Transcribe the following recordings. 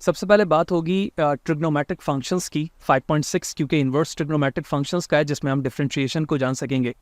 सबसे पहले बात होगी ट्रिग्नोमेट्रिक फंक्शंस की 5.6, क्योंकि इन्वर्स ट्रिग्नोमेट्रिक फंक्शंस का है जिसमें हम डिफरेंशिएशन को जान सकेंगे।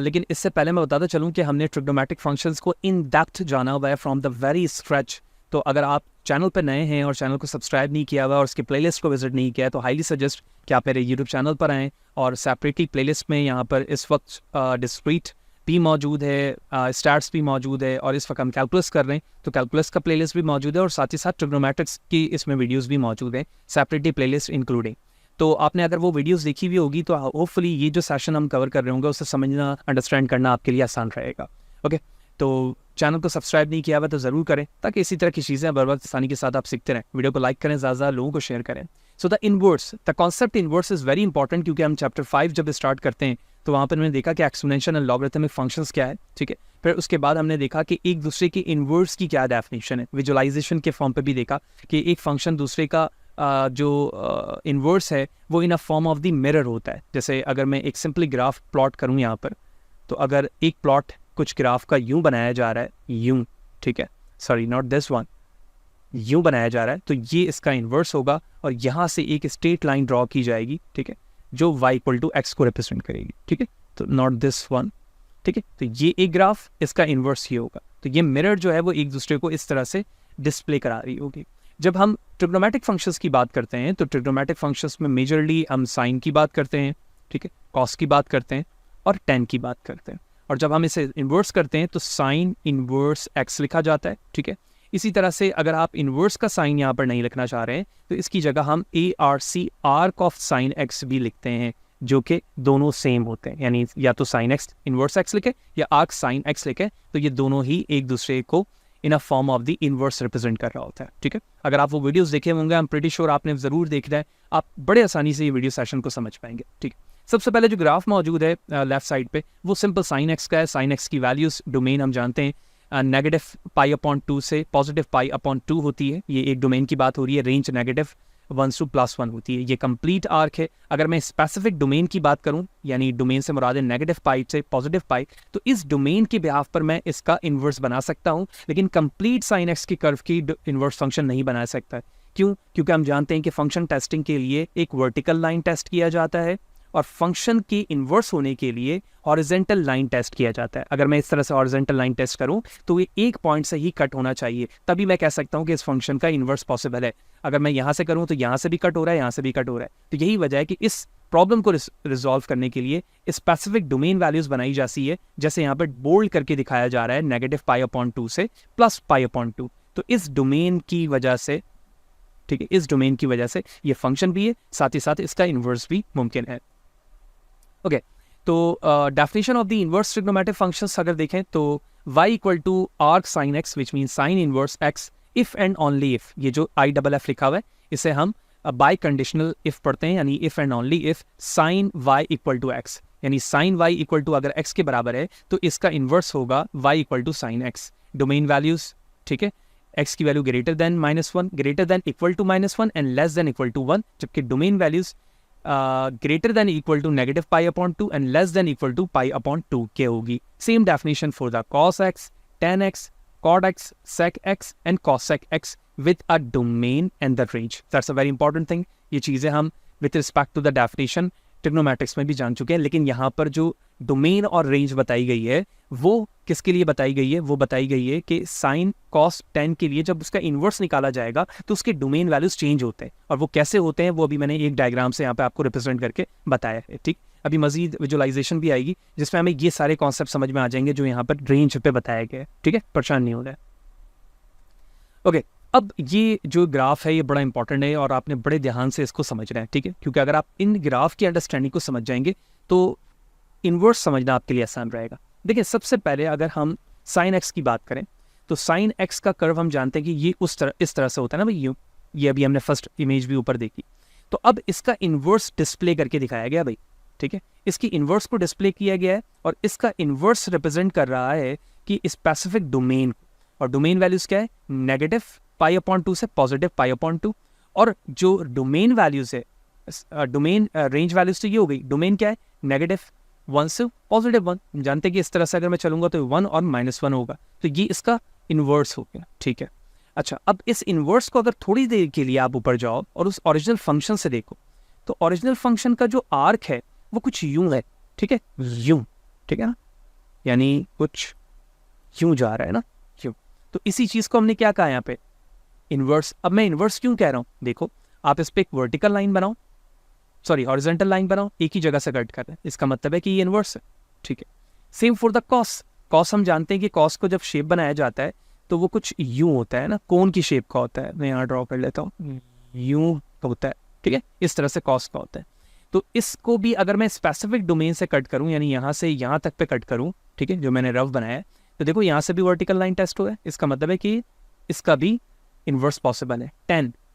लेकिन इससे पहले मैं बताता चलूँ कि हमने ट्रिग्नोमेट्रिक फंक्शंस को इन डेप्थ जाना हुआ है फ्रॉम द वेरी स्क्रैच। तो अगर आप चैनल पर नए हैं और चैनल को सब्सक्राइब नहीं किया हुआ और उसकी प्लेलिस्ट को विजिट नहीं किया है तो हाईली सजेस्ट कि आप मेरे यूट्यूब चैनल पर आएँ और सेपरेटली प्लेलिस्ट में यहाँ पर इस वक्त डिस्क्रीट भी मौजूद है, स्टैट्स भी मौजूद है, और इस वक्त हम कैलकुलस कर रहे हैं तो कैलकुलस का प्लेलिस्ट भी मौजूद है और साथ ही साथ ट्रिग्नोमेट्रिक्स की इसमें वीडियोस भी मौजूद हैं, सेपरेटली प्लेलिस्ट इंक्लूडिंग। तो आपने अगर वो वीडियोस देखी हुई होगी तो होपफुली ये जो सेशन हम कवर कर रहे होंगे उसे समझना, अंडरस्टैंड करना आपके लिए आसान रहेगा। ओके, तो चैनल को सब्सक्राइब नहीं किया हुआ तो ज़रूर करें ताकि इसी तरह की चीज़ें बर वक्त आसानी के साथ आप सीखते रहें। वीडियो को लाइक करें, ज़्यादा लोगों को शेयर करें। So the inverse, the concept inverse is very important, क्योंकि हम चैप्टर 5 जब स्टार्ट करते हैं तो वहाँ पर मैंने देखा कि एक्सपोनेंशियल एंड लॉगरिथमिक फंक्शंस क्या है, ठीक है। फिर उसके बाद हमने देखा कि एक दूसरे के इनवर्स की क्या डेफिनेशन है, विजुअलाइजेशन के फॉर्म पे भी देखा कि एक फंक्शन दूसरे का जो इनवर्स है वो in a form of the mirror होता है। जैसे अगर मैं एक सिंपली ग्राफ प्लॉट करूँ यहाँ पर, तो अगर एक प्लॉट कुछ ग्राफ का यूं बनाया जा रहा है, यूं, ठीक है, सॉरी नॉट दिस वन, यूं बनाया जा रहा है, तो ये इसका इन्वर्स होगा और यहाँ से एक स्ट्रेट लाइन ड्रॉ की जाएगी, ठीक है, जो y इक्वल टू एक्स को रिप्रेजेंट करेगी, ठीक है, तो नॉट दिस वन, ठीक है। तो ये एक ग्राफ, इसका इन्वर्स ये होगा। तो ये मिरर जो है वो एक दूसरे को इस तरह से डिस्प्ले करा रही होगी। जब हम ट्रिग्नोमेट्रिक फंक्शंस की बात करते हैं तो ट्रिग्नोमेट्रिक फंक्शंस में मेजरली हम साइन की बात करते हैं, ठीक है, कॉस की बात करते हैं और टेन की बात करते हैं। और जब हम इसे इन्वर्स करते हैं तो साइन इन्वर्स एक्स लिखा जाता है, ठीक है। इसी तरह से अगर आप इन्वर्स का साइन यहाँ पर नहीं लिखना चाह रहे हैं तो इसकी जगह हम ARC arc of sine x भी लिखते हैं, जो कि दोनों सेम होते हैं, यानी या तो साइन एक्स इन्वर्स एक्स लिखे या आर्क साइन एक्स लिखे, तो ये दोनों ही एक दूसरे को in a form of the inverse represent कर रहा होता है, ठीक है। अगर आप वो वीडियोस देखे होंगे, आई एम प्रीटी श्योर आपने ज़रूर देखना है, आप बड़े आसानी से ये वीडियो सेशन को समझ पाएंगे, ठीक है। सबसे पहले जो ग्राफ मौजूद है लेफ्ट साइड पे वो सिंपल साइन एक्स का है। साइन एक्स की वैल्यूज डोमेन हम जानते हैं नेगेटिव π/2 से पॉजिटिव π/2 होती है। ये एक डोमेन की बात हो रही है, रेंज नेगेटिव 1 से +1 होती है। ये कंप्लीट आर्क है। अगर मैं स्पेसिफिक डोमेन की बात करूं, यानी डोमेन से मुराद है नेगेटिव पाई से पॉजिटिव पाई, तो इस डोमेन के बिहाफ पर मैं इसका इन्वर्स बना सकता हूं, लेकिन कंप्लीट साइन एक्स की कर्व की इन्वर्स फंक्शन नहीं बना सकता। क्यों? क्योंकि हम जानते हैं कि फंक्शन टेस्टिंग के लिए एक वर्टिकल लाइन टेस्ट किया जाता है और फंक्शन के इन्वर्स होने के लिए हॉरिजेंटल लाइन टेस्ट किया जाता है। अगर मैं इस तरह से हॉरिजेंटल लाइन टेस्ट करूं तो ये एक पॉइंट से ही कट होना चाहिए, तभी मैं कह सकता हूं कि इस फंक्शन का इन्वर्स पॉसिबल है। अगर मैं यहां से करूं तो यहां से भी कट हो रहा है, यहां से भी कट हो रहा है। तो यही वजह है कि इस प्रॉब्लम को रिजॉल्व करने के लिए स्पेसिफिक डोमेन वैल्यूज बनाई जाती है, जैसे यहाँ पर बोल्ड करके दिखाया जा रहा है नेगेटिव π/2 से +π/2। तो इस डोमेन की वजह से, ठीक है, इस डोमेन की वजह से ये फंक्शन भी है, साथ ही साथ इसका इन्वर्स भी मुमकिन है। ओके, तो definition of the inverse trigonometric functions अगर देखें तो y equal to arc sine X which mean sine inverse X if and only if, ये जो IFF लिखा हुआ है इसे हम बाई कंडीशनल इफ पढ़ते हैं, यानी if and only if sine y equal to X, यानी साइन y इक्वल टू अगर x के बराबर है तो इसका इन्वर्स होगा y equal to sine X. Domain values, ठीक है, x की value greater than -1, greater than equal to -1 and less than equal to 1, जबकि domain values greater than equal to negative π/2 and less than equal to π/2 के होगी। Same definition for the cos x, tan x, cot x, sec x and cosec x with a domain and the range. That's a very important thing. ये चीज़ें हम with respect to the definition ट्रिग्नोमेट्रिक्स में भी जान चुके हैं, लेकिन यहाँ पर जो डोमेन और रेंज बताई गई है वो किसके लिए बताई गई है? वो बताई गई है कि साइन कॉस टेन के लिए जब उसका इन्वर्स निकाला जाएगा तो उसके डोमेन वैल्यूज चेंज होते हैं, और वो कैसे होते हैं वो अभी मैंने एक डायग्राम से यहाँ पे आपको रिप्रेजेंट करके बताया है। ठीक, अभी मजीद विजुअलाइजेशन भी आएगी जिसमें हमें ये सारे कॉन्सेप्ट समझ में आ जाएंगे जो यहाँ पर रेंज पे बताया गया है। ठीक है, परेशान नहीं हो रहा है। ओके, अब ये जो ग्राफ है ये बड़ा इंपॉर्टेंट है और आपने बड़े ध्यान से इसको समझना है, ठीक है, क्योंकि अगर आप इन ग्राफ की अंडरस्टैंडिंग को समझ जाएंगे तो इन्वर्स समझना आपके लिए आसान रहेगा। देखिए, सबसे पहले अगर हम साइन एक्स की बात करें तो साइन एक्स का कर्व हम जानते हैं कि ये इस तरह से होता है ना भाई, ये अभी हमने फर्स्ट इमेज भी ऊपर देखी। तो अब इसका इन्वर्स डिस्प्ले करके दिखाया गया भाई, ठीक है, इसकी इन्वर्स को डिस्प्ले किया गया है और इसका इन्वर्स रिप्रेजेंट कर रहा है कि स्पेसिफिक डोमेन, और डोमेन वैल्यूज क्या है? नेगेटिव π/2 से पॉजिटिव π/2, और जो डोमेन वैल्यूज है, डोमेन रेंज वैल्यूज तो ये हो गई, डोमेन क्या है? नेगेटिव 1 से पॉजिटिव 1। हम जानते हैं कि इस तरह से अगर मैं चलूंगा तो 1 और -1 होगा, तो ये इसका इन्वर्स हो गया। ठीक है, अच्छा, अब इस इन्वर्स को अगर थोड़ी देर के लिए आप ऊपर जाओ और उस ओरिजिनल फंक्शन से देखो, तो ओरिजिनल फंक्शन का जो आर्क है वो कुछ यूं है, ठीक है, यूं, ठीक है ना, यानी कुछ यूं जा रहा है ना, यूं। तो इसी चीज़ को हमने क्या कहा यहाँ पे, इन्वर्स। अब मैं इन्वर्स क्यों कह रहा हूँ, देखो आप इस पर एक वर्टिकल लाइन बनाओ, सॉरी हॉरिजॉन्टल लाइन बनाओ, एक ही जगह से कट कर रहे हैं, इसका मतलब है कि ये इन्वर्स है, ठीक है। Same for the cos. Cos हम जानते हैं कि कॉस को जब शेप बनाया जाता है तो वो कुछ यूं होता है ना, कोन की शेप का होता है, मैं यहाँ ड्रॉ कर लेता हूँ, यूं होता है, ठीक है, इस तरह से कॉस का होता है। तो इसको भी अगर मैं स्पेसिफिक डोमेन से कट करूँ, यानी यहाँ से यहाँ तक पे कट करूँ, ठीक है, जो मैंने रफ बनाया है, तो देखो यहाँ से भी वर्टिकल लाइन टेस्ट हुआ है, इसका मतलब है कि इसका भी इन्वर्स पॉसिबल है।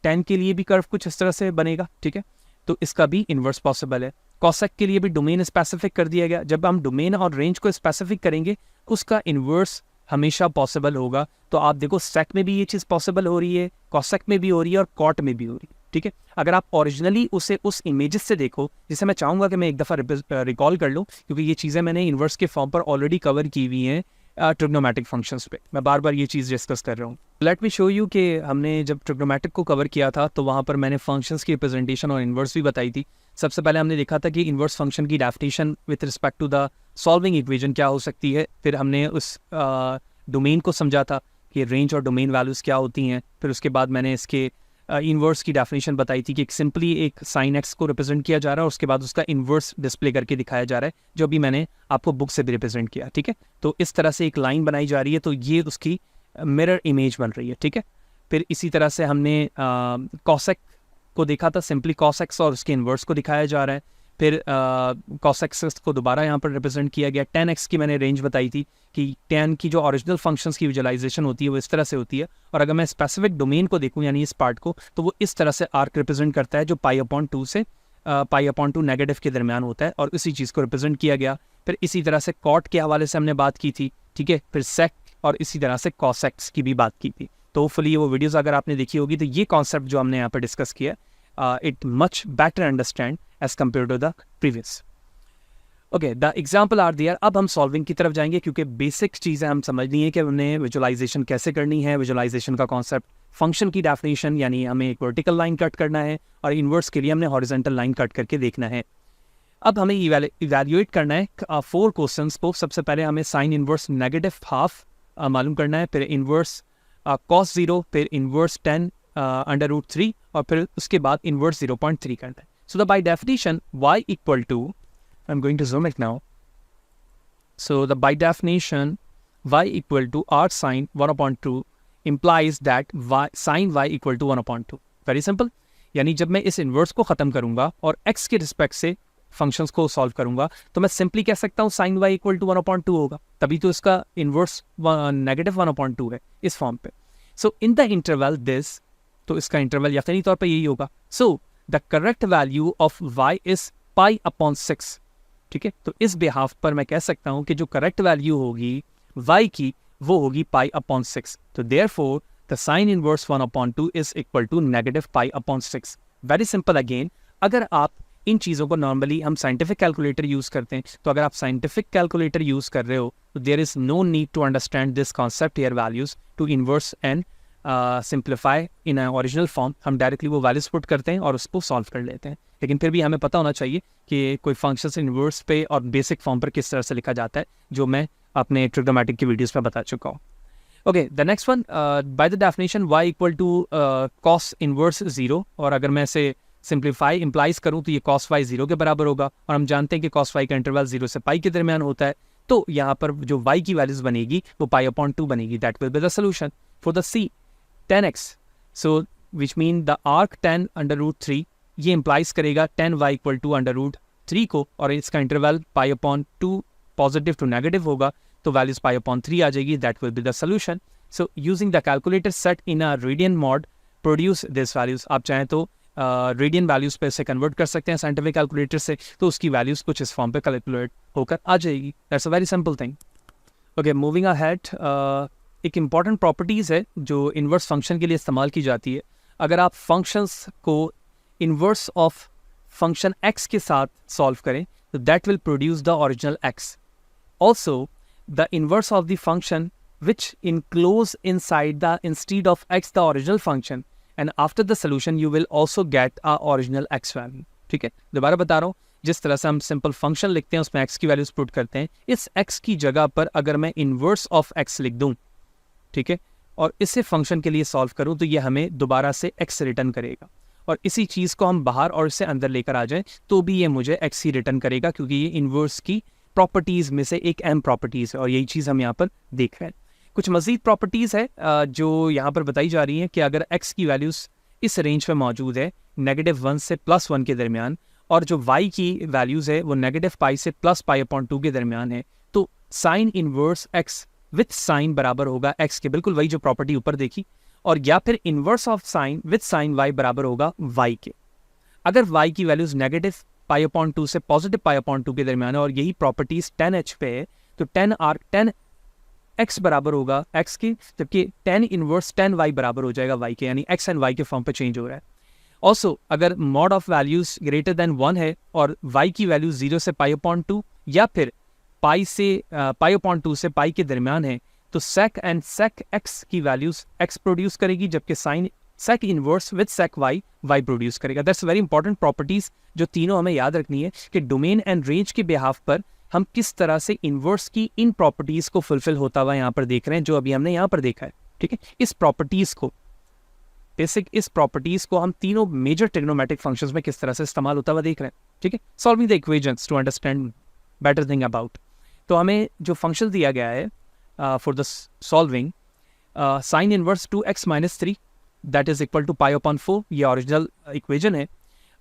10 के लिए भी कर्व कुछ इस तरह से बनेगा, ठीक है, तो इसका भी इन्वर्स पॉसिबल है। कॉसेक के लिए भी डोमेन स्पेसिफिक कर दिया गया, जब हम डोमेन और रेंज को स्पेसिफिक करेंगे उसका इन्वर्स हमेशा पॉसिबल होगा। तो आप देखो सेक में भी ये चीज़ पॉसिबल हो रही है, कॉसेक में भी हो रही है और कॉट में भी हो रही है, ठीक है। अगर आप ओरिजिनली उसे उस इमेजेस से देखो, जिसे मैं चाहूँगा कि मैं एक दफ़ा रिकॉल कर लूँ, क्योंकि ये चीज़ें मैंने इन्वर्स के फॉर्म पर ऑलरेडी कवर की हुई हैं ट्रिग्नोमेट्रिक फंक्शंस पे, मैं बार बार ये चीज़ डिस्कस कर रहा हूँ। लेट मी शो यू कि हमने जब ट्रिग्नोमेट्रिक को कवर किया था तो वहाँ पर मैंने फंक्शंस की रिप्रेजेंटेशन और इन्वर्स भी बताई थी। सबसे पहले हमने देखा था कि इन्वर्स फंक्शन की definition with respect to the solving equation क्या हो सकती है, फिर हमने उस डोमेन को समझा था कि रेंज और डोमेन वैल्यूज़ क्या होती हैं, फिर उसके बाद मैंने इसके इन्वर्स की डेफिनेशन बताई थी कि सिंपली एक साइन एक्स को रिप्रेजेंट किया जा रहा है और उसके बाद उसका इन्वर्स डिस्प्ले करके दिखाया जा रहा है, जो भी मैंने आपको बुक से भी रिप्रेजेंट किया, ठीक है। तो इस तरह से एक लाइन बनाई जा रही है, तो ये उसकी मिरर इमेज बन रही है, ठीक है। फिर इसी तरह से हमने कॉसेक को देखा था, सिंपली कॉसेक्स और उसके इन्वर्स को दिखाया जा रहा है। फिर कॉसेक्स को दोबारा यहाँ पर रिप्रेजेंट किया गया। 10x की मैंने रेंज बताई थी कि 10 की जो ओरिजिनल फंक्शंस की विजुअलाइजेशन होती है वो इस तरह से होती है, और अगर मैं स्पेसिफिक डोमेन को देखूँ यानी इस पार्ट को, तो वो इस तरह से आर्क रिप्रेजेंट करता है जो π/2 से π/2 नेगेटिव के दरमियान होता है, और इसी चीज़ को रिप्रेजेंट किया गया। फिर इसी तरह से कॉट के हवाले से हमने बात की थी, ठीक है, फिर सेक और इसी तरह से कॉसेक्स की भी बात की थी। तो होपफुली वो वीडियोस अगर आपने देखी होगी तो ये कॉन्सेप्ट जो हमने यहाँ पर डिस्कस किया, it much better understand as compare to the previous. Okay, the example are there. अब हम सॉल्विंग की तरफ जाएंगे, क्योंकि बेसिक चीज़ें हम समझनी है कि उन्हें विजुअलाइजेशन कैसे करनी है, विजुअलाइजेशन का कॉन्सेप्ट, फंक्शन की डेफिनेशन, यानी हमें एक वर्टिकल लाइन कट करना है और इन्वर्स के लिए हमने हॉरिजॉन्टल लाइन कट करके देखना है। अब हमें इवैल्यूएट करना है 4 क्वेश्चंस को। सबसे पहले हमें साइन इन्वर्स नेगेटिव हाफ मालूम करना है, फिर इन्वर्स कॉस 0, फिर इन्वर्स 10 √3 और फिर उसके बाद इन्वर्स 0.3 करना है। So the by definition y equal to, I'm going to zoom it now. So the by definition y equal to r sine 1/2 implies that sin y equal to 1/2. Very simple. यानी जब मैं इस inverse को ख़त्म करूंगा और x के respect से फंक्शंस को सॉल्व करूंगा तो मैं सिंपली कह सकता हूँ sin y इक्वल टू 1/2 होगा, तभी तो इसका इन्वर्स नेगेटिव 1/2 है इस फॉर्म पे। So in the interval this, तो इसका इंटरवल यकीनी तौर पे यही होगा। So the correct value of y is π/6, ठीक है। तो इस बिहाफ पर मैं कह सकता हूं कि जो करेक्ट वैल्यू होगी y की वो होगी π/6। तो therefore the sine inverse 1/2 is equal to negative π/6। Very simple again. अगर आप इन चीज़ों को नॉर्मली हम साइंटिफिक कैलकुलेटर यूज़ करते हैं, तो अगर आप साइंटिफिक कैलकुलेटर यूज़ कर रहे हो तो there is no need to understand this concept here values to inverse and simplify in original form. हम डायरेक्टली वो वैल्यूज पुट करते हैं और उसको सॉल्व कर लेते हैं, लेकिन फिर भी हमें पता होना चाहिए कि कोई फंक्शंस इन्वर्स पे और बेसिक फॉर्म पर किस तरह से लिखा जाता है, जो मैं अपने ट्रिग्नोमेट्रिक की वीडियोस पे बता चुका हूँ। Okay, the next one, by the definition y equal to cos inverse 0, और अगर मैं इसे सिंप्लीफाई इम्प्लाइज करूँ तो ये कॉस y 0 के बराबर होगा, और हम जानते हैं कि कॉस y का इंटरवल 0 से पाई के दरमियान होता है। तो यहाँ पर जो y की वैल्यूज बनेगी वो π/2 बनेगी। That will be the solution for the c 10x, so which mean the arc 10 √3, ये इम्प्लाइज करेगा 10y इक्वल टू √3 को, और इसका इंटरवल π/2 पॉजिटिव टू नेगेटिव होगा, तो वैल्यूज π/3 आ जाएगी। That will be the solution. So using the calculator set in a radian mod produce this values. आप चाहें तो रेडियन वैल्यूज पे से कन्वर्ट कर सकते हैं साइंटिफिक कैलकुलेटर से, तो उसकी वैल्यूज कुछ इस फॉर्म पे कैलकुलेट होकर आ जाएगी। That's a very simple thing. Okay, moving ahead, एक इम्पॉर्टेंट प्रॉपर्टीज़ है जो इन्वर्स फंक्शन के लिए इस्तेमाल की जाती है। अगर आप फंक्शंस को इन्वर्स ऑफ फंक्शन x के साथ सॉल्व करें तो that will produce the original x। Also the inverse of the function which enclose inside the instead of x the original function and after the solution you will also get a original x value. ठीक है, दोबारा बता रहा हूँ, जिस तरह से हम सिंपल फंक्शन लिखते हैं उसमें x की वैल्यूज पुट करते हैं, इस x की जगह पर अगर मैं इनवर्स ऑफ x लिख दूं, ठीक है, और इसे फंक्शन के लिए सॉल्व करूं तो ये हमें दोबारा से x रिटर्न करेगा, और इसी चीज़ को हम बाहर और इसे अंदर लेकर आ जाएं तो भी ये मुझे x ही रिटर्न करेगा, क्योंकि ये इनवर्स की प्रॉपर्टीज़ में से एक m प्रॉपर्टीज़ है और यही चीज़ हम यहाँ पर देख रहे हैं. कुछ मज़ीद प्रॉपर्टीज़ है जो यहाँ पर बताई जा रही हैं कि अगर x की वैल्यूज़ इस रेंज में मौजूद है -1 से +1 के दरमियान, और जो y की वैल्यूज़ है वो -π से +π/2 के दरमियान है, तो sine inverse x with sine बराबर होगा x के, बिल्कुल वही जो प्रॉपर्टी ऊपर देखी, और या फिर inverse of sine with sine y बराबर होगा y के. अगर y की वैल्यूज़ -π/2 से +π/2 के दरमियान है और यही प्रॉपर्टीज tan h पे है, तो tan x बराबर होगा x के, जबकि tan इनवर्स tan y बराबर हो जाएगा y के, यानी x एंड y के फॉर्म पे चेंज हो रहा है. ऑल्सो अगर mod of values greater than 1 है और y की वैल्यू 0 से π/2 या फिर π/2 से π के दरमियान है, तो sec एंड sec x की वैल्यूज x प्रोड्यूस करेगी, जबकि sine sec inverse with sec y produce करेगा. दैट्स वेरी इंपॉर्टेंट प्रॉपर्टीज जो तीनों हमें याद रखनी है कि डोमेन एंड रेंज के बिहाफ पर हम किस तरह से इनवर्स की इन प्रॉपर्टीज को फुलफिल होता हुआ यहाँ पर देख रहे हैं, जो अभी हमने यहाँ पर देखा है. ठीक है, इस प्रॉपर्टीज को हम तीनों मेजर ट्रिग्नोमेट्रिक फंक्शंस में किस तरह से इस्तेमाल होता हुआ देख रहे हैं. ठीक है, solving the equations to understand better thing about. तो हमें जो फंक्शन दिया गया है for the solving, sine inverse 2x - 3 that is equal to π/4, ये ओरिजिनल इक्वेशन है.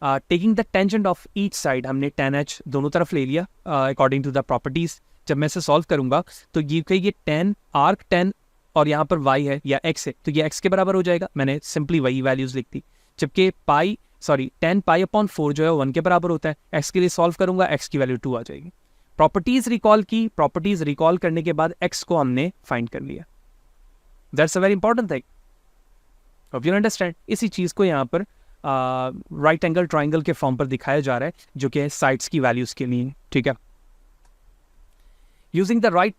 Taking the tangent of each side, हमने tan h दोनों तरफ ले लिया अकॉर्डिंग टू द प्रॉपर्टीज. जब मैं इसे सॉल्व करूंगा तो ये tan आर्क tan और यहाँ पर y है या x है, तो ये x के बराबर हो जाएगा. मैंने सिंपली वही वैल्यूज लिख दी, जबकि tan π/4 जो है 1 के बराबर होता है. x के लिए सॉल्व करूंगा, x की वैल्यू 2 आ जाएगी. प्रॉपर्टीज रिकॉल की, प्रॉपर्टीज रिकॉल करने के बाद x को हमने फाइंड कर लिया. That's a very important thing, hope you understand. इसी चीज़ को यहाँ पर राइट एंगल ट्राइंगल के फॉर्म पर दिखाया जा रहा है, जो कि है साइड्स की वैल्यूज के लिए. ठीक है, यूजिंग द राइट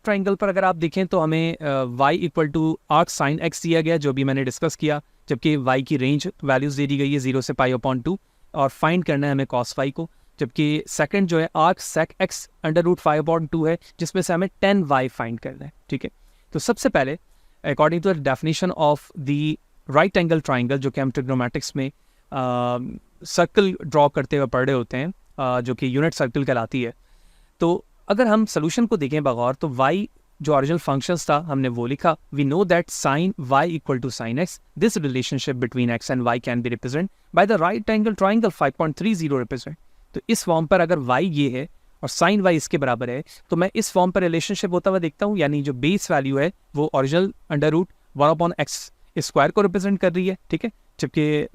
ट्राइंगल पर अगर आप देखें तो हमें y equal to arc sine x दिया गया, जो भी मैंने डिस्कस किया, जबकि y की रेंज वैल्यूज दे दी गई है 0 से π/2 और फाइंड करना है हमें cos y को. जबकि सेकंड जो है आर्क sec x √5/2 है, जिसमें से हमें tan y फाइंड करना है. ठीक है, तो सबसे पहले according to the definition of the right angle triangle, जो कि हम ट्रिग्नोमेट्रिक्स में सर्कल ड्रॉ करते हुए पढ़ रहे होते हैं, जो कि यूनिट सर्कल कहलाती है. तो अगर हम सोल्यूशन को देखें बगौर, तो y जो ओरिजिनल फंक्शंस था हमने वो लिखा. We know that sine y equal to sine x, this relationship between x and y can be represent by the right angle triangle 5.30 represent. तो इस फॉर्म पर अगर y ये है और साइन y इसके बराबर है, तो मैं इस फॉर्म पर रिलेशनशिप होता हुआ देखता हूँ, यानी जो बेस वैल्यू है वो ओरिजिनल √1/x स्क्वायर को रिप्रेजेंट कर रही है. ठीक है, जबकि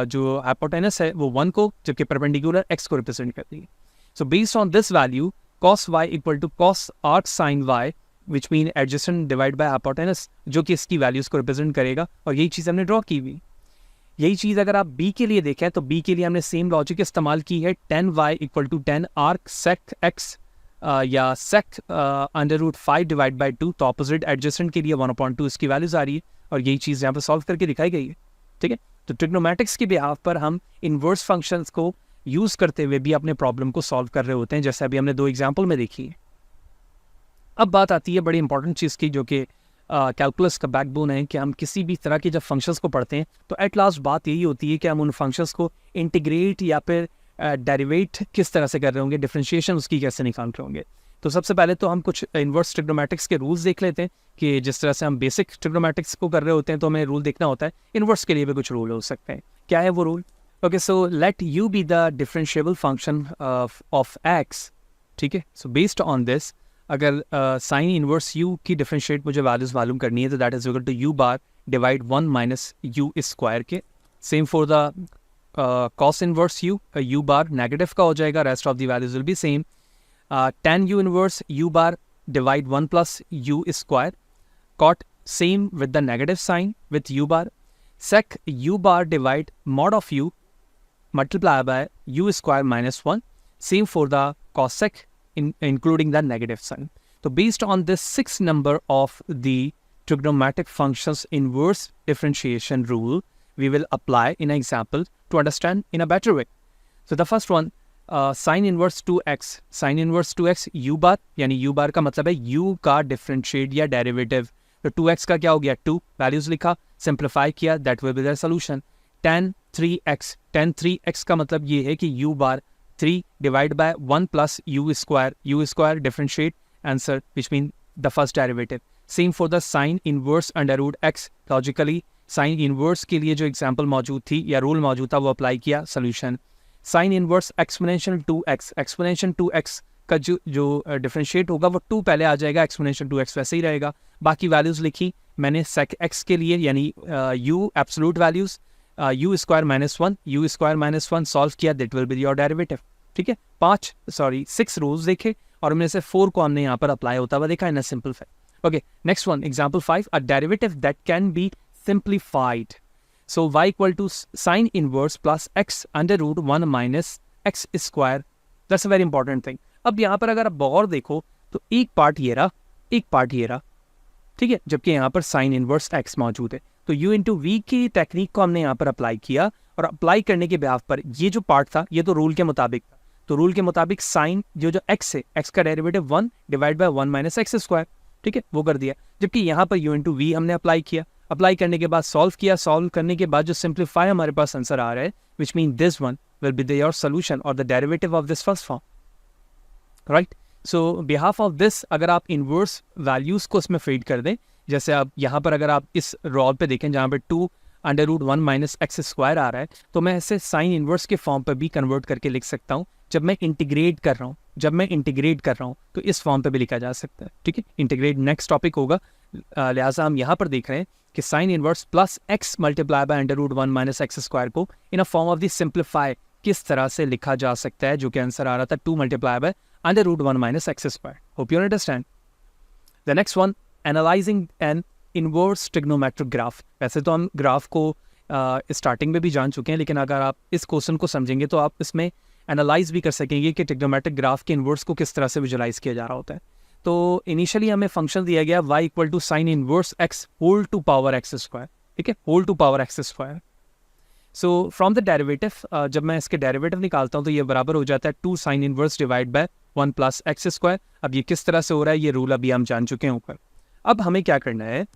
जो हाइपोटेनस है वो 1 को, जबकि परपेंडिकुलर x को रिप्रेजेंट कर रही है. So based on this value cos y equal to cos arc sin y, which mean adjacent divide by hypotenuse, जो कि इसकी वैल्यूज को रिप्रेजेंट करेगा. और यही चीज़ हमने ड्रॉ की हुई. यही चीज़ अगर आप b के लिए देखें तो b के लिए हमने सेम लॉजिक इस्तेमाल की है. tan y equal to tan arc sec x या sec √5 डिवाइड बाई 2, तो ऑपोजिट एडजेसेंट के लिए 1/2 इसकी वैल्यूज आ रही है, और यही चीज़ यहाँ पर सॉल्व करके दिखाई गई है. ठीक है, तो ट्रिग्नोमेट्रिक्स के बिहाफ पर हम इनवर्स फंक्शंस को यूज़ करते हुए भी अपने प्रॉब्लम को सॉल्व कर रहे होते हैं, जैसे अभी हमने 2 एग्जाम्पल में देखी है. अब बात आती है बड़ी इंपॉर्टेंट चीज़ की, जो कि कैलकुलस का बैकबोन है, कि हम किसी भी तरह के जब फंक्शंस को पढ़ते हैं तो एट लास्ट बात यही होती है कि हम उन फंक्शंस को इंटीग्रेट या फिर डेरिवेट किस तरह से कर रहे होंगे, डिफरेंशिएशन उसकी कैसे निकाल रहे होंगे. तो सबसे पहले तो हम कुछ इन्वर्स ट्रिग्नोमेट्रिक्स के रूल्स देख लेते हैं, कि जिस तरह से हम बेसिक ट्रिग्नोमेट्रिक्स को कर रहे होते हैं तो हमें रूल देखना होता है. इन्वर्स के लिए भी कुछ रूल हो सकते हैं. क्या है वो rule? Okay, so let u be the differentiable function of x. ठीक है, so based on this, अगर साइन इनवर्स u की डिफरेंशिएट मुझे वैल्यूज मालूम करनी है, तो that is equal to u bar divide 1 minus u square के. Same for the cos inverse u bar negative का हो जाएगा, rest of the values will be same. tan u inverse u bar divide 1 plus u square, cot same with the negative sign with u bar. sec u bar divide mod of u multiply by u square minus 1, same for the cos sec including the negative sign. तो based on this 6 number of the trigonometric functions inverse differentiation rule we will apply in an example to understand in a better way. So the first one, sin inverse 2x, sin inverse 2x u bar, यानी u bar का मतलब है u का differentiate या derivative. तो 2x का क्या हो गया, 2 वैल्यूज लिखा, सिंप्लीफाई किया, that will be the solution. tan 3x, tan 3x का मतलब ये है कि u bar 3 divide by 1 plus u square differentiate answer which mean the first derivative. Same for the sine inverse under root X. Logically sine inverse के लिए जो example मौजूद थी या रूल मौजूद था वो अप्लाई किया, solution. Sine inverse exponential 2x, exponential 2x का जो डिफरेंशिएट होगा वो 2 पहले आ जाएगा, एक्सपोनेंशियल 2x वैसे ही रहेगा. बाकी वैल्यूज लिखी मैंने सेक एक्स के लिए, यानी u absolute values, u square minus 1 solve किया, that will be your derivative. ठीक है, 6 रूल्स देखे और उनमें से 4 को हमने यहाँ पर अप्लाई होता हुआ देखा in a simple fact. Okay, next one, example 5, a derivative that can be simplified. So y equal to sine inverse plus x under root 1 minus x square. That's a very important thing. अब यहाँ पर अगर आप और देखो तो एक part ये रहा, एक पार्ट ये रहा, ठीक है, जबकि यहाँ पर साइन इनवर्स x मौजूद है. तो u इंटू वी की टेक्निक को हमने यहाँ पर अप्लाई किया और अप्लाई करने के बिहाफ पर ये जो पार्ट था ये तो रूल के मुताबिक था. तो रूल के मुताबिक साइन जो x है, x का derivative 1 divide by 1 minus X square, ठीक है, वो कर दिया. जबकि यहाँ पर u इंटू वी हमने अप्लाई किया, अप्लाई करने के बाद सॉल्व किया, सॉल्व करने के बाद जो सिंप्लीफाई हमारे पास आंसर आ रहा है which mean this one will be your solution और the derivative of this first form, right. So behalf of this अगर आप इनवर्स वैल्यूज को उसमें फीड कर दें, जैसे आप यहाँ पर अगर आप इस रॉल पे देखें जहाँ पर 2 under root 1 minus X square आ रहा है, तो मैं इसे साइन इनवर्स के फॉर्म पर भी कन्वर्ट करके लिख सकता हूँ. जब मैं इंटीग्रेट कर रहा हूँ तो इस फॉर्म पे भी लिखा जा सकता है. ठीक है, इंटीग्रेट नेक्स्ट टॉपिक होगा, लिहाजा हम यहाँ पर देख रहे हैं कि sine inverse plus X multiply by under root 1 minus X square को in a form of the simplify किस तरह से लिखा जा सकता है, जो कि आंसर आ रहा था 2 multiply by under root 1 minus X square. Hope you understand. The next one, analysing an inverse trigonometric graph. वैसे तो हम ग्राफ को स्टार्टिंग में भी जान चुके हैं, लेकिन अगर आप इस क्वेश्चन को समझेंगे तो आप इसमें एनालाइज भी कर सकेंगे कि ट्रिग्नोमेट्रिक ग्राफ के इनवर्स को किस तरह से विजुलाइज किया जा रहा होता है. तो इनिशियली हमें फंक्शन दिया गया y equal to sine inverse x whole to power X square. ठीक है, whole to power X square. So from the derivative, जब मैं इसके डेरिवेटिव निकालता हूँ तो ये बराबर हो जाता है 2 sine inverse divide by 1 plus x square. अब ये किस तरह से हो रहा है, ये रूल अभी हम जान चुके हैं ऊपर. अब हमें क्या करना है,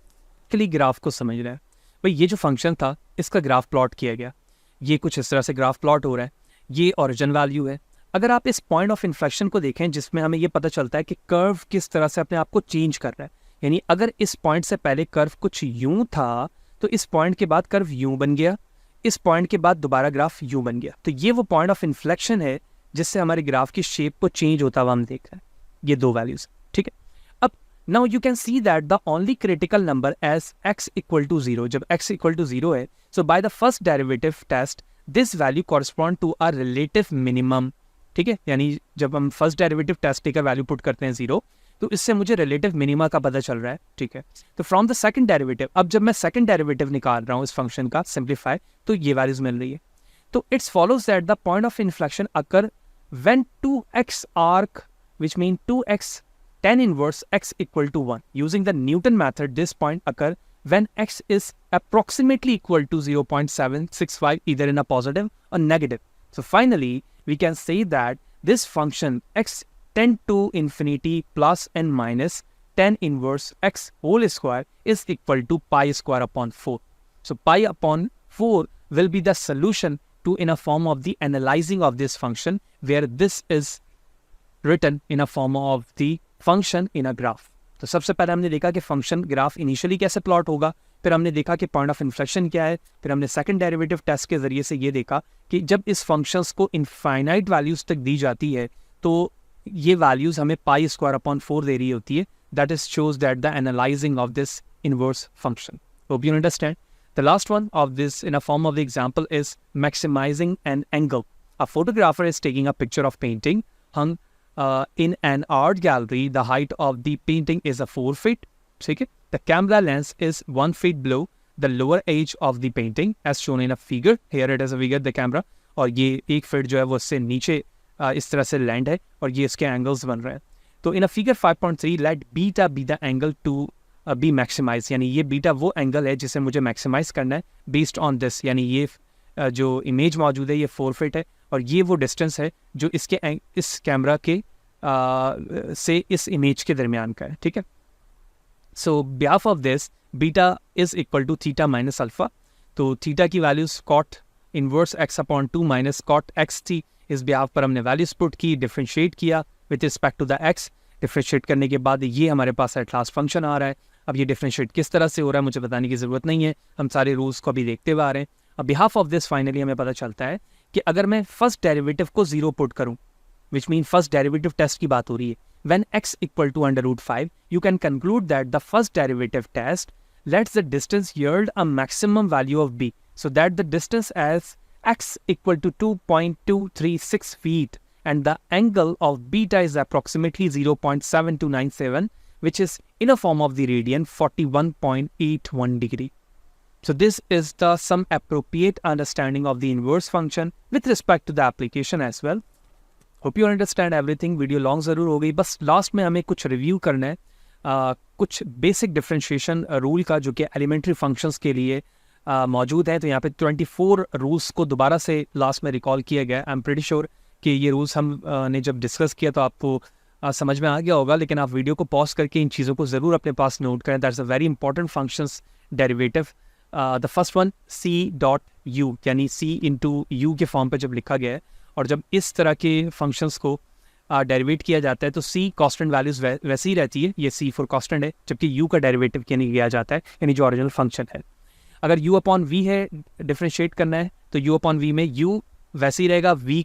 क्लियर ग्राफ को समझना है. भाई ये जो फंक्शन था इसका ग्राफ प्लॉट किया गया, ये कुछ इस तरह से ग्राफ प्लॉट हो रहा है, ये ओरिजिन वैल्यू है. अगर आप इस पॉइंट ऑफ इन्फ्लेक्शन को देखें जिसमें हमें ये पता चलता है कि कर्व किस तरह से अपने आप को चेंज कर रहा है, यानी अगर इस पॉइंट से पहले कर्व कुछ यूं था तो इस पॉइंट के बाद कर्व यूं बन गया, इस पॉइंट के बाद दोबारा ग्राफ यूं बन गया. तो ये वो पॉइंट ऑफ इन्फ्लेक्शन है जिससे हमारे ग्राफ की शेप को चेंज होता हुआ हम देख रहे हैं, ये 2 वैल्यूज. ठीक है, अब now you can see that the only critical number as x equal to 0, जब x इक्वल टू 0 है, so by the first derivative test this value correspond to a relative minimum. ठीक है, यानी जब हम फर्स्ट डेरिवेटिव टेस्ट लेकर value put करते हैं 0, तो इससे मुझे रिलेटिव मिनिमा का पता चल रहा है. ठीक है, तो फ्रॉम द सेकंड डेरिवेटिव, अब जब मैं सेकंड डेरिवेटिव निकाल रहा हूँ इस फंक्शन का सिंप्लीफाई, तो ये वैल्यूज मिल रही है. तो it's follows that the point of inflection occur when 2x arc which mean 2x tan inverse x equal to 1. Using the Newton method, this point occur when x is approximately equal to 0.765 either in a positive or negative. So finally, we can say that this function x tend to infinity plus and minus tan inverse x whole square is equal to pi square upon 4. So pi upon 4 will be the solution to in a form of the analyzing of this function, where this is written in a form of the function in a graph. तो सबसे पहले हमने देखा कि function graph initially कैसे plot होगा, फिर हमने देखा कि पॉइंट ऑफ इन्फ्लेक्शन क्या है, फिर हमने सेकंड डेरिवेटिव टेस्ट के जरिए से ये देखा कि जब इस फंक्शंस को इनफाइनाइट वैल्यूज तक दी जाती है तो ये वैल्यूज हमें पाई स्क्वायर अपॉन 4 दे रही होती है. That is shows that the analysing of this inverse function. Hope you understand. The last one of this in a form of the example is maximizing an angle. A photographer is taking a picture of painting hung in an art gallery. The height of the painting is 4 feet. Okay? The camera lens is 1 feet below the lower edge of the painting as shown in a figure. Here it is a figure, the camera. और ये 1 feet जो है वो उससे नीचे इस तरह से लैंड है और ये इसके एंगल्स बन रहे हैं. तो in a figure 5.3 let beta be the angle to be maximise, यानी ये बीटा वो एंगल है जिसे मुझे मैक्सिमाइज करना है बेस्ड ऑन दिस, यानी ये जो इमेज मौजूद है ये 4 फीट है और ये वो डिस्टेंस है जो इस कैमरा के से इस इमेज के दरमियान का है, ठीक है। So behalf of this beta is equal to theta minus alpha, तो थीटा की values cot inverse x upon 2 minus cot x थी। इस बिहाफ पर हमने वैल्यूज पुट की, डिफ्रेंशिएट किया with respect to the x. Differentiate करने के बाद ये हमारे पास एट लास्ट फंक्शन आ रहा है। अब ये डिफ्रेंशिएट किस तरह से हो रहा है मुझे बताने की ज़रूरत नहीं है, हम सारे रूल्स को अभी देखते हुए आ रहे हैं। अब बिहाफ ऑफ दिस फाइनली हमें पता चलता है कि अगर मैं फर्स्ट डेरिवेटिव को 0 पुट करूँ, which mean first derivative test की बात हो रही है, when x equal to under root 5, you can conclude that the first derivative test lets the distance yield a maximum value of b, so that the distance as x equal to 2.236 feet and the angle of beta is approximately 0.7297, which is in a form of the radian 41.81 degree. So this is the some appropriate understanding of the inverse function with respect to the application as well. Hope you understand everything. Video long ज़रूर हो गई, बस last में हमें कुछ review करना है कुछ बेसिक डिफरेंशिएशन रूल का जो कि एलिमेंट्री फंक्शंस के लिए मौजूद है। तो यहाँ पे 24 रूल्स को दोबारा से लास्ट में रिकॉल किया गया। आई एम प्रीटी श्योर कि ये रूल्स हम ने जब डिस्कस किया तो आपको समझ में आ गया होगा, लेकिन आप वीडियो को पॉज करके इन चीज़ों को ज़रूर अपने पास नोट करें। That's a very important functions derivative. The first one C dot U, यानी सी इंटू यू के फॉर्म पे जब लिखा गया है और जब इस तरह के फंक्शंस को डेरिवेट किया जाता है तो सी कांस्टेंट वैल्यूज वैसे ही रहती है, ये सी फॉर कांस्टेंट है, जबकि यू का डेरिवेटिव किया जाता है, यानी जो ओरिजिनल फंक्शन है। अगर यू अपॉन वी है डिफ्रेंशिएट करना है तो यू अपॉन वी में यू वैसे ही रहेगा, वी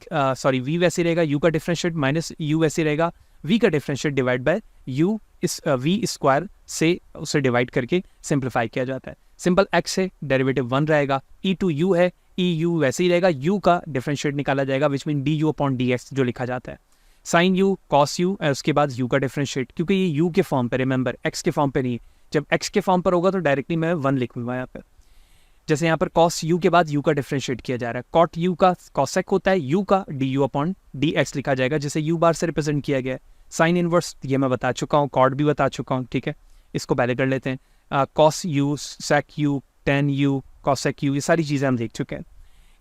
वैसे ही रहेगा, यू का डिफ्रेंशिएट माइनस यू वैसे ही रहेगा, वी का डिफ्रेंशिएट डिवाइड बाय यू इस वी स्क्वायर से उसे डिवाइड करके सिंप्लीफाई किया जाता है। सिंपल एक्स है डेरिवेटिव 1 रहेगा, ई टू यू है, ई यू वैसे ही रहेगा, यू का डिफरेंशिएट निकाला जाएगा which mean D u upon d x जो लिखा जाता है, साइन यू कॉस यू, उसके बाद यू का डिफरेंशिएट, क्योंकि ये यू के फॉर्म पे, रिमेंबर एक्स के फॉर्म पे नहीं है। जब एक्स के फॉर्म पर होगा तो डायरेक्टली मैं 1 लिखूंगा यहाँ पर। जैसे यहाँ पर कॉस यू के बाद यू का डिफरेंशिएट किया जा रहा है, कॉट यू का कॉसेक होता है, यू का D u upon d x लिखा जाएगा जिसे यू बार से रिप्रेजेंट किया गया है। साइन इनवर्स ये मैं बता चुका हूँ, कॉट भी बता चुका हूँ, ठीक है, इसको पहले कर लेते हैं। Cos U, sec U, tan U, cosec U, ये सारी चीज़ें हम देख चुके हैं।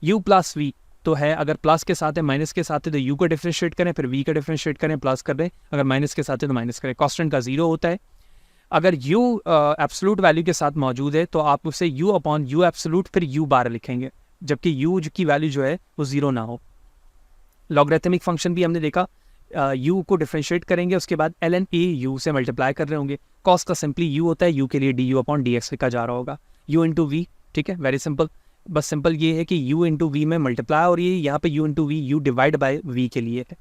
u प्लस वी तो है, अगर प्लस के साथ है माइनस के साथ है तो u को डिफरेंशिएट करें, फिर v का डिफरेंशिएट करें, प्लस कर दें, अगर माइनस के साथ है तो माइनस करें। कांस्टेंट का 0 होता है। अगर u एब्सोल्यूट वैल्यू के साथ मौजूद है तो आप उसे u अपॉन u एब्सोल्यूट फिर u बार लिखेंगे, जबकि u की वैल्यू जो है वो 0 ना हो। लॉगरिथमिक फंक्शन भी हमने देखा, u को डिफरेंशिएट करेंगे, उसके बाद ln a u से मल्टीप्लाई कर रहे होंगे। कॉस का सिंपली u होता है, u के लिए D u upon d x लिखा जा रहा होगा, u इंटू वी, ठीक है, वेरी सिंपल। बस सिंपल ये है कि u इंटू वी में मल्टीप्लाई हो रही है, यहाँ पे u into v u divide by v के लिए है।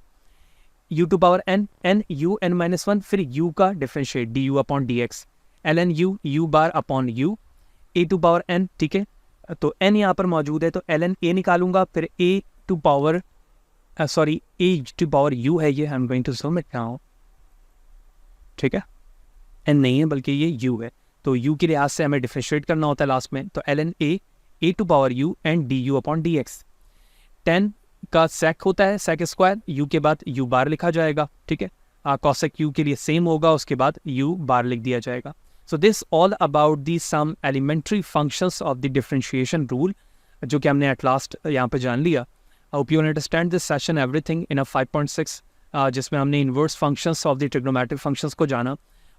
u to power n, n u n minus 1, फिर u का differentiate d u upon d x, ln u u bar upon u, a to power n, ठीक है, तो n यहाँ पर मौजूद है तो ln a निकालूंगा, फिर a to power a to power u है, ये I am going to zoom it now, ठीक है, n नहीं है बल्कि ये u है, तो u के लिहाज से हमें डिफरेंशिएट करना होता है लास्ट में, तो ln a to power u and d u upon d x. 10 का सेक होता है, सेक स्क्वायर, u के बाद u बार लिखा जाएगा, ठीक है, कॉसेक u के लिए सेम होगा, उसके बाद u बार लिख दिया जाएगा। So this all about the some elementary functions of the differentiation rule, जो कि हमने एट लास्ट यहाँ पे जान लिया। I hope you understand this session everything in a 5.6, जिसमें हमने inverse functions of the trigonometric functions को जाना,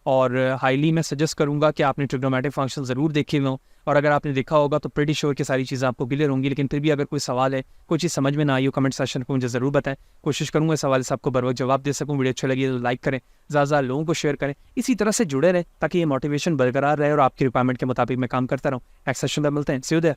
और हाईली मैं सजेस्ट करूंगा कि आपने ट्रिग्नोमेट्रिक फंक्शन ज़रूर देखे हुए हों, और अगर आपने देखा होगा तो प्रीटी श्योर कि सारी चीज़ें आपको क्लियर होंगी। लेकिन फिर भी अगर कोई सवाल है, कोई चीज़ समझ में ना आई हो, कमेंट सेक्शन को मुझे ज़रूर बताएं, कोशिश करूँगा इस सवाल से आपको बर वक्त जवाब दे सकूँ। वीडियो अच्छा लगी तो लाइक करें, ज़्यादा लोगों को शेयर करें, इसी तरह से जुड़े रहें ताकि ये मोटिवेशन बरकरार रहे और आपकी रिक्वायरमेंट के मुताबिक मैं काम करता रहूँ। नेक्स्ट सेशन में मिलते हैं, सी यू देयर।